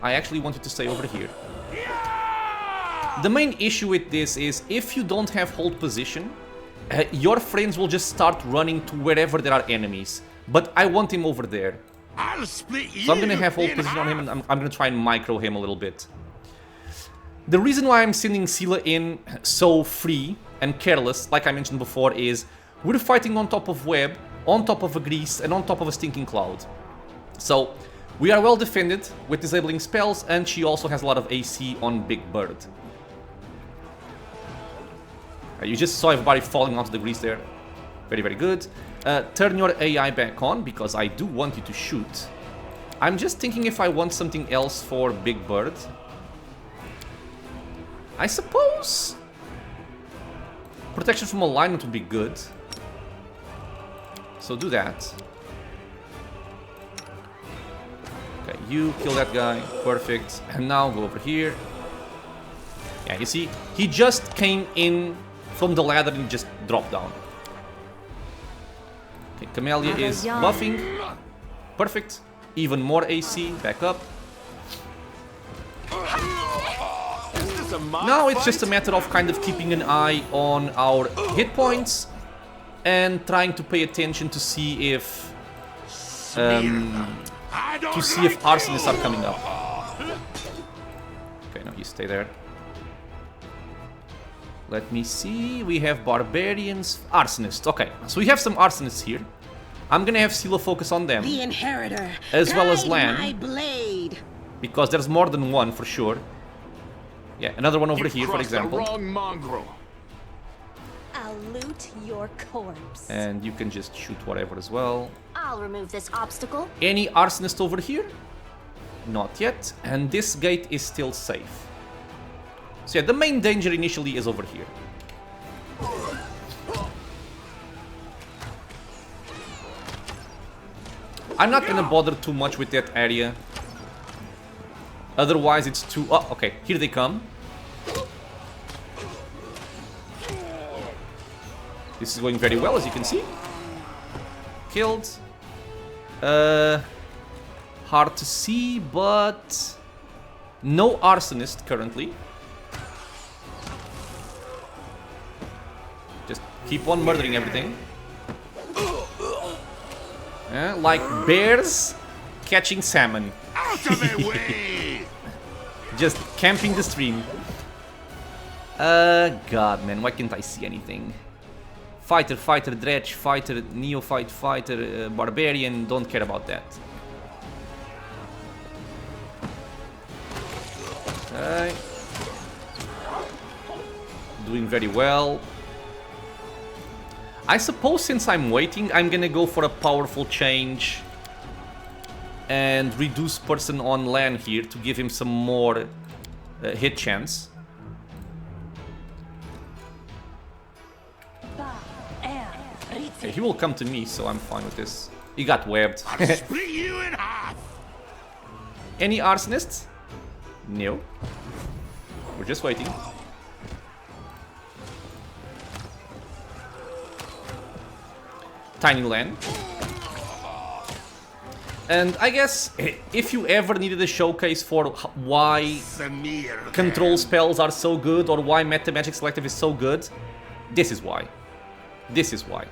I actually want you to stay over here. The main issue with this is if you don't have hold position, your friends will just start running to wherever there are enemies. But I want him over there. So I'm gonna have hold position on him and I'm gonna try and micro him a little bit. The reason why I'm sending Sela in so free and careless, like I mentioned before, is we're fighting on top of web, on top of a grease, and on top of a stinking cloud. So we are well defended with disabling spells, and she also has a lot of AC on Big Bird. You just saw everybody falling onto the grease there. Very, very good. Turn your AI back on, because I do want you to shoot. I'm just thinking if I want something else for Big Bird. I suppose protection from alignment would be good. So do that. Okay, you kill that guy. Perfect. And now go over here. Yeah, you see, he just came in from the ladder and just dropped down. Okay, Camellia is buffing. Perfect. Even more AC. Back up. Now it's just a matter of kind of keeping an eye on our hit points and trying to pay attention to see if arsonists are coming up. Okay, no, you stay there. Let me see. We have barbarians, arsonists. Okay, so we have some arsonists here. I'm gonna have Sela focus on them,
The inheritor,
as well as
guide
Lan,
my blade.
because there's more than one for sure. Yeah, another one over here, for example.
Wrong mongrel.
I'll loot your corpse.
And you can just shoot whatever as well.
I'll remove this obstacle.
Any arsonist over here? Not yet. And this gate is still safe. So yeah, the main danger initially is over here. I'm not gonna bother too much with that area. Otherwise it's too... Oh, okay, here they come. This is going very well, as you can see. Killed. Hard to see, but... no arsonist currently. Just keep on murdering everything. Like bears catching salmon.
Out of my way!
Just camping the stream. God, man, why can't I see anything? Fighter, fighter, dredge, fighter, neophyte, fighter, barbarian, don't care about that. Okay. Doing very well. I suppose since I'm waiting, I'm gonna go for a powerful change and reduce person on land here to give him some more hit chance. Okay, he will come to me, so I'm fine with this. He got webbed.
Split you in half!
Any arsonists? No. We're just waiting. Tiny land. And I guess if you ever needed a showcase for why control spells are so good or why Meta Magic Selective is so good, this is why. This is why.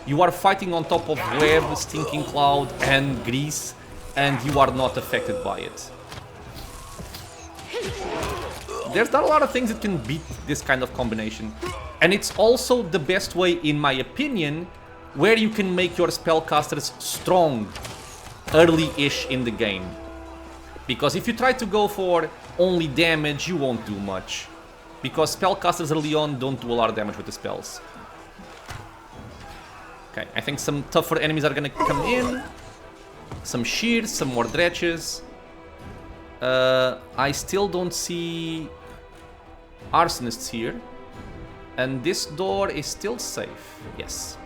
You are fighting on top of web, stinking cloud, and grease, and you are not affected by it. There's not a lot of things that can beat this kind of combination. And it's also the best way, in my opinion, where you can make your spellcasters strong early-ish in the game. Because if you try to go for only damage, you won't do much. Because spellcasters early on don't do a lot of damage with the spells. Okay, I think some tougher enemies are gonna come in. Some shears, some more dretches. I still don't see arsonists here. And this door is still safe. Yes.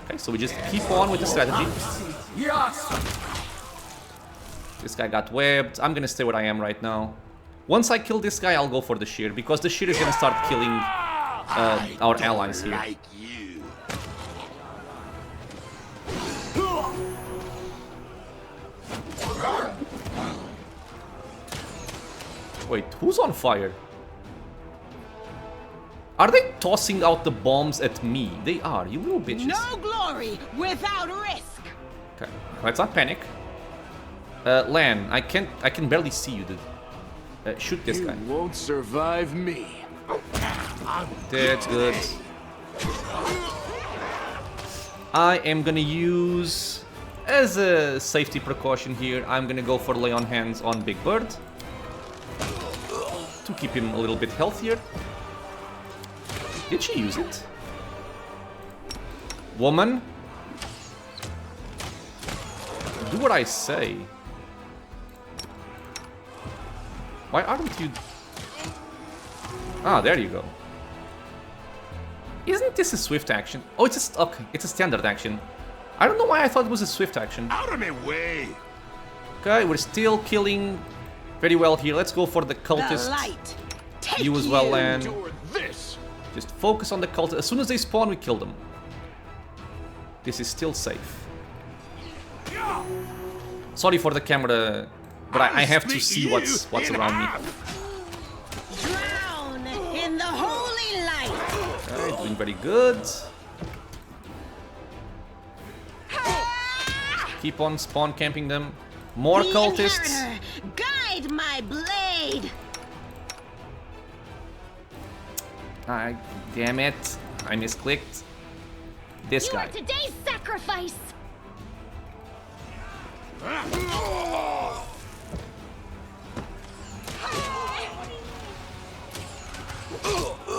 Okay, so we just keep on with the strategy. This guy got webbed. I'm gonna stay where I am right now. Once I kill this guy, I'll go for the shear, because the shear is gonna start killing our allies here. Wait, who's on fire? Are they tossing out the bombs at me? They are, you little bitches.
No glory without risk.
Okay, let's not panic. Lan, I can barely see you, dude. Shoot this guy.
You won't survive me.
That's good. I am gonna use, as a safety precaution here, I'm gonna go for lay on hands on Big Bird. To keep him a little bit healthier. Did she use it? Woman? Do what I say. Why aren't you... Ah, there you go. Isn't this a swift action? Oh, it's a... Okay, it's a standard action. I don't know why I thought it was a swift action.
Out of my way!
Okay, we're still killing very well here. Let's go for the cultist.
The light. Take
You as well, Lan.
Endure this!
Just focus on the cultist. As soon as they spawn, we kill them. This is still safe. Sorry for the camera, but I have to see what's around me.
Drown in the holy light.
Okay, doing very good. Keep on spawn camping them. More
The
cultists.
inheritor, guide my blade.
Damn it. I misclicked. This
You
guy.
are today's sacrifice.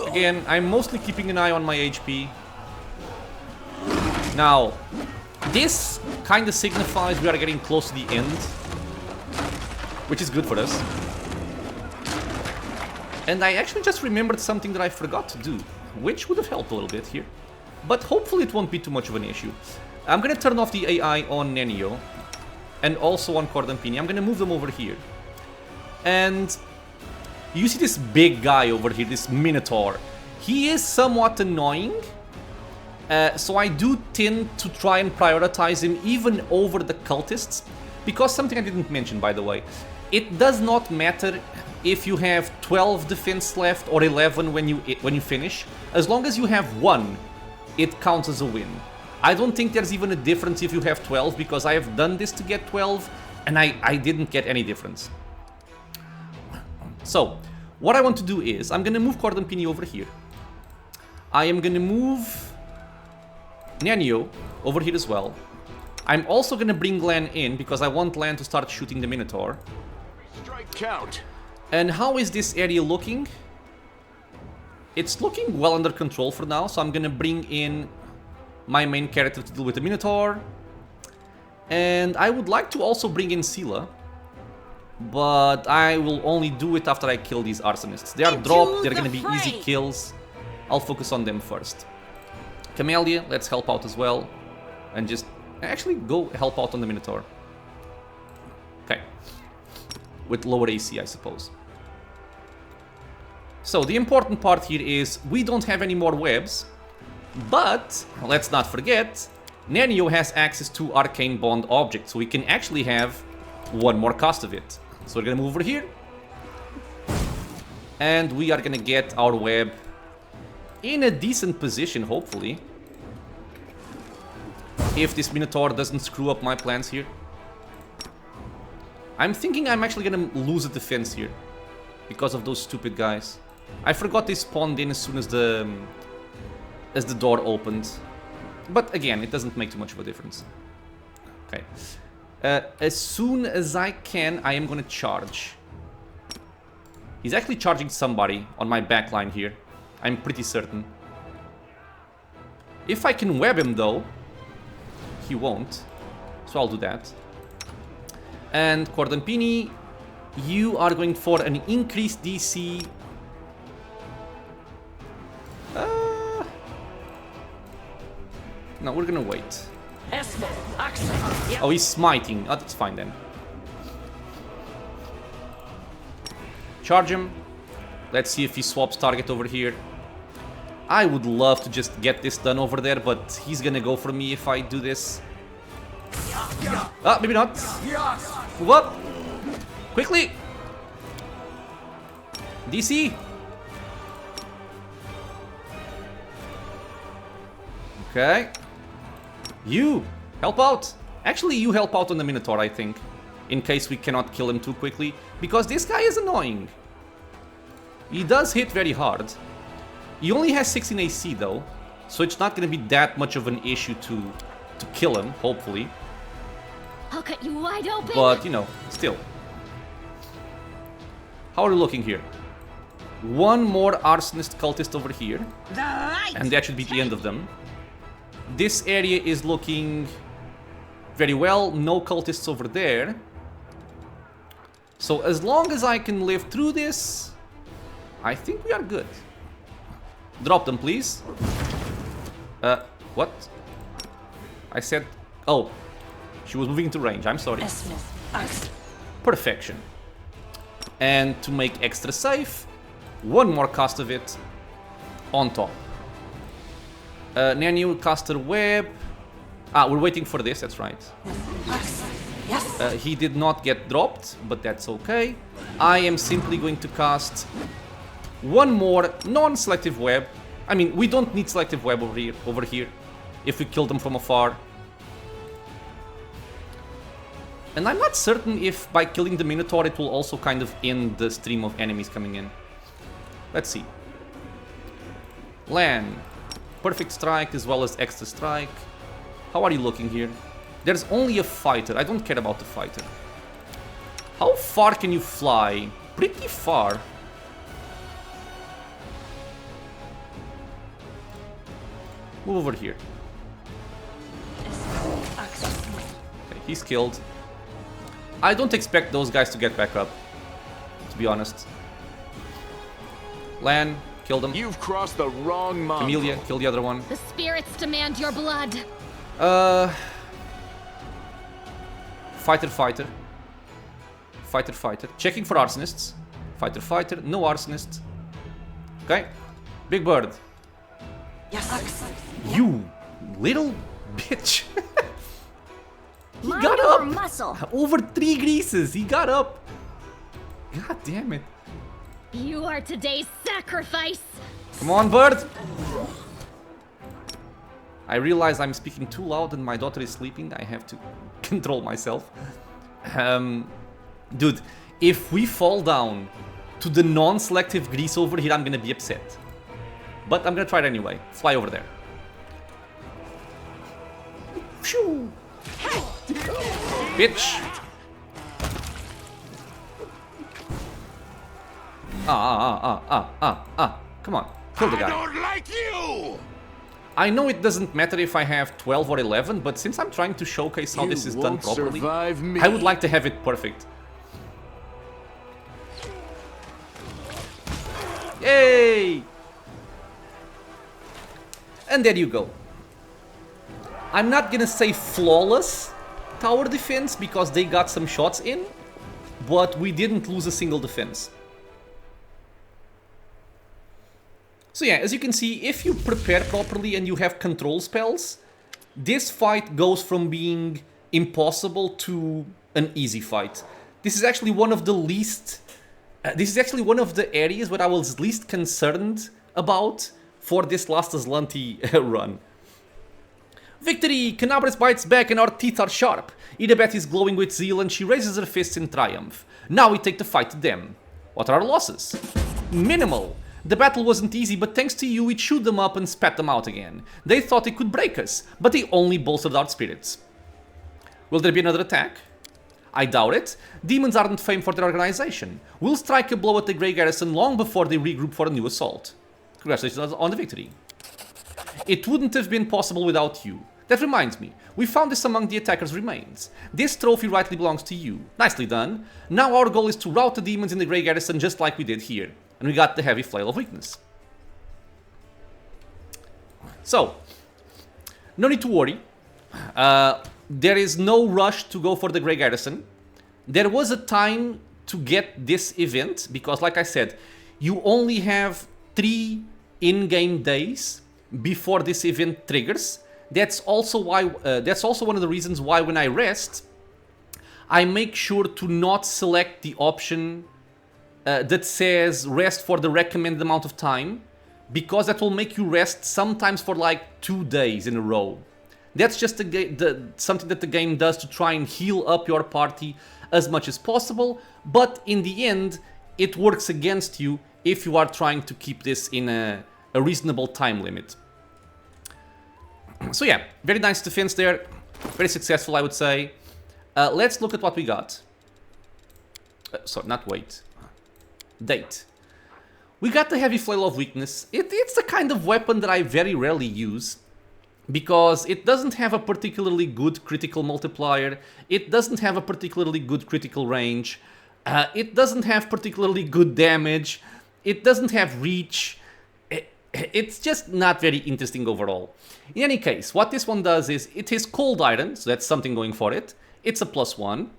Again, I'm mostly keeping an eye on my HP. Now, this kind of signifies we are getting close to the end, which is good for us. And I actually just remembered something that I forgot to do, which would have helped a little bit here. But hopefully it won't be too much of an issue. I'm gonna turn off the AI on Nenio, and also on Cordampini. I'm gonna move them over here. And you see this big guy over here, this Minotaur. He is somewhat annoying. So I do tend to try and prioritize him even over the cultists. Because something I didn't mention, by the way. It does not matter if you have 12 defense left or 11 when you finish. As long as you have 1, it counts as a win. I don't think there's even a difference if you have 12, because I have done this to get 12 and I didn't get any difference. So, what I want to do is, I'm gonna move Cordampini over here. I am gonna move Nenio over here as well. I'm also gonna bring Lan in, because I want Lan to start shooting the Minotaur.
Strike count.
And how is this area looking? It's looking well under control for now, so I'm gonna bring in my main character to deal with the Minotaur. And I would like to also bring in Scylla, but I will only do it after I kill these arsonists. They are dropped, they're gonna be easy kills. I'll focus on them first. Camellia, let's help out as well. And just actually go help out on the Minotaur. Okay. With lower AC, I suppose. So the important part here is we don't have any more webs, but let's not forget Nenio has access to Arcane Bond objects, so we can actually have one more cast of it. So we're gonna move over here. And we are gonna get our web in a decent position, hopefully. If this Minotaur doesn't screw up my plans here. I'm thinking I'm actually gonna lose a defense here. Because of those stupid guys. I forgot they spawned in as soon as the door opened. But again, it doesn't make too much of a difference. Okay. As soon as I can, I am gonna charge. He's actually charging somebody on my back line here. I'm pretty certain. If I can web him though, he won't. So I'll do that. And Cordampini, you are going for an increased DC. No, we're gonna wait. Oh, he's smiting. Oh, that's fine then. Charge him. Let's see if he swaps target over here. I would love to just get this done over there, but he's gonna go for me if I do this. Ah, maybe not. Move up. Quickly. DC. Okay. You help out. Actually, you help out on the Minotaur, I think. In case we cannot kill him too quickly. Because this guy is annoying. He does hit very hard. He only has 16 AC though. So it's not going to be that much of an issue to kill him, hopefully.
I'll cut you wide open.
But, you know, still. How are we looking here? One more arsonist cultist over here. And that should be the end of them. This area is looking very well. No cultists over there. So as long as I can live through this, I think we are good. Drop them, please. What? I said... Oh. She was moving into range. I'm sorry. Perfection. And to make extra safe, one more cast of it on top. Nanu caster web. Ah, we're waiting for this, that's right. He did not get dropped, but that's okay. I am simply going to cast one more non-selective web. I mean, we don't need selective web over here if we kill them from afar. And I'm not certain if by killing the Minotaur it will also kind of end the stream of enemies coming in. Let's see. Lan. Perfect strike as well as extra strike. How are you looking here? There's only a fighter. I don't care about the fighter. How far can you fly? Pretty far. Move over here. Okay, he's killed. I don't expect those guys to get back up, to be honest. Lan, kill them.
You've crossed the wrong mongrel.
Amelia, kill the other one.
The spirits demand your blood.
Fighter, fighter. Fighter, fighter. Checking for arsonists. Fighter, fighter. No arsonists. Okay. Big Bird.
Yes.
You little bitch. He
Mind
got
over
up.
muscle.
Over 3 greases. He got up. God damn it.
You are today's sacrifice.
Come on, Bird. I realize I'm speaking too loud and my daughter is sleeping. I have to control myself. Dude, if we fall down to the non-selective grease over here, I'm gonna be upset. But I'm gonna try it anyway. Fly over there. Phew. Bitch. Come on. Kill the guy.
I don't like you!
I know it doesn't matter if I have 12 or 11, but since I'm trying to showcase how this is done properly, I would like to have it perfect. Yay! And there you go. I'm not gonna say flawless tower defense because they got some shots in, but we didn't lose a single defense. So yeah, as you can see, if you prepare properly and you have control spells, this fight goes from being impossible to an easy fight. This is actually one of the least... this is actually one of the areas where I was least concerned about for this last Azlanti run. Victory! Canabres bites back and our teeth are sharp. Irabeth is glowing with zeal and she raises her fists in triumph. Now we take the fight to them. What are our losses? Minimal. The battle wasn't easy, but thanks to you, we chewed them up and spat them out again. They thought it could break us, but they only bolstered our spirits. Will there be another attack? I doubt it. Demons aren't famed for their organization. We'll strike a blow at the Grey Garrison long before they regroup for a new assault. Congratulations on the victory. It wouldn't have been possible without you. That reminds me, we found this among the attacker's remains. This trophy rightly belongs to you. Nicely done. Now our goal is to rout the demons in the Grey Garrison just like we did here. And we got the heavy flail of weakness. So, no need to worry. There is no rush to go for the Grey Garrison. There was a time to get this event, because like I said, you only have 3 in-game days before this event triggers. That's also why. That's also one of the reasons why when I rest, I make sure to not select the option that says rest for the recommended amount of time, because that will make you rest sometimes for like 2 days in a row. That's just something that the game does to try and heal up your party as much as possible, but in the end, it works against you if you are trying to keep this in a reasonable time limit. So yeah, very nice defense there, very successful I would say. Let's look at what we got. Sorry, not wait. Date. We got the heavy flail of weakness. It's the kind of weapon that I very rarely use, because it doesn't have a particularly good critical multiplier, it doesn't have a particularly good critical range, it doesn't have particularly good damage, it doesn't have reach, it's just not very interesting overall. In any case, what this one does is, it is cold iron, so that's something going for it, it's a +1,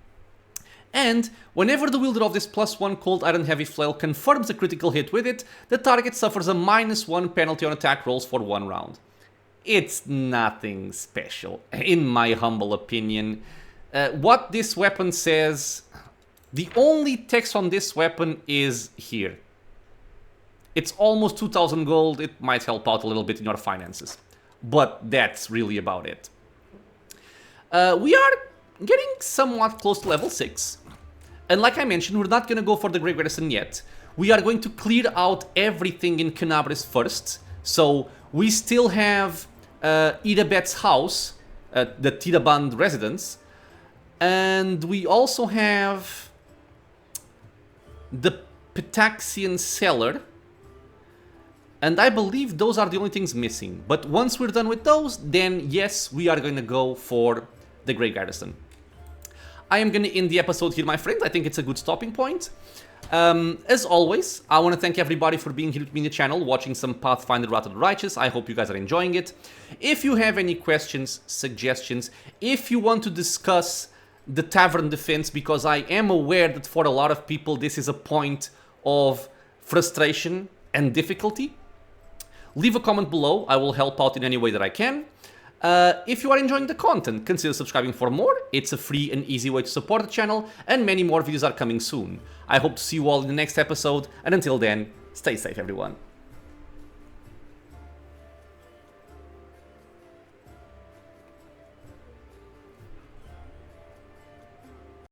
and whenever the wielder of this +1 cold iron heavy flail confirms a critical hit with it, the target suffers a -1 penalty on attack rolls for 1 round. It's nothing special, in my humble opinion. What this weapon says, the only text on this weapon is here. It's almost 2,000 gold, it might help out a little bit in your finances. But that's really about it. We are getting somewhat close to level 6. And like I mentioned, we're not going to go for the Grey Garrison yet. We are going to clear out everything in Canabres first. So we still have Irabeth's house, the Tiraband residence. And we also have the Pitaxian cellar. And I believe those are the only things missing. But once we're done with those, then yes, we are going to go for the Grey Garrison. I am going to end the episode here, my friends. I think it's a good stopping point. As always, I want to thank everybody for being here with me in the channel, watching some Pathfinder Wrath of the Righteous. I hope you guys are enjoying it. If you have any questions, suggestions, if you want to discuss the Tavern defense, because I am aware that for a lot of people this is a point of frustration and difficulty, leave a comment below. I will help out in any way that I can. If you are enjoying the content, consider subscribing for more. It's a free and easy way to support the channel, and many more videos are coming soon. I hope to see you all in the next episode, and until then, stay safe everyone.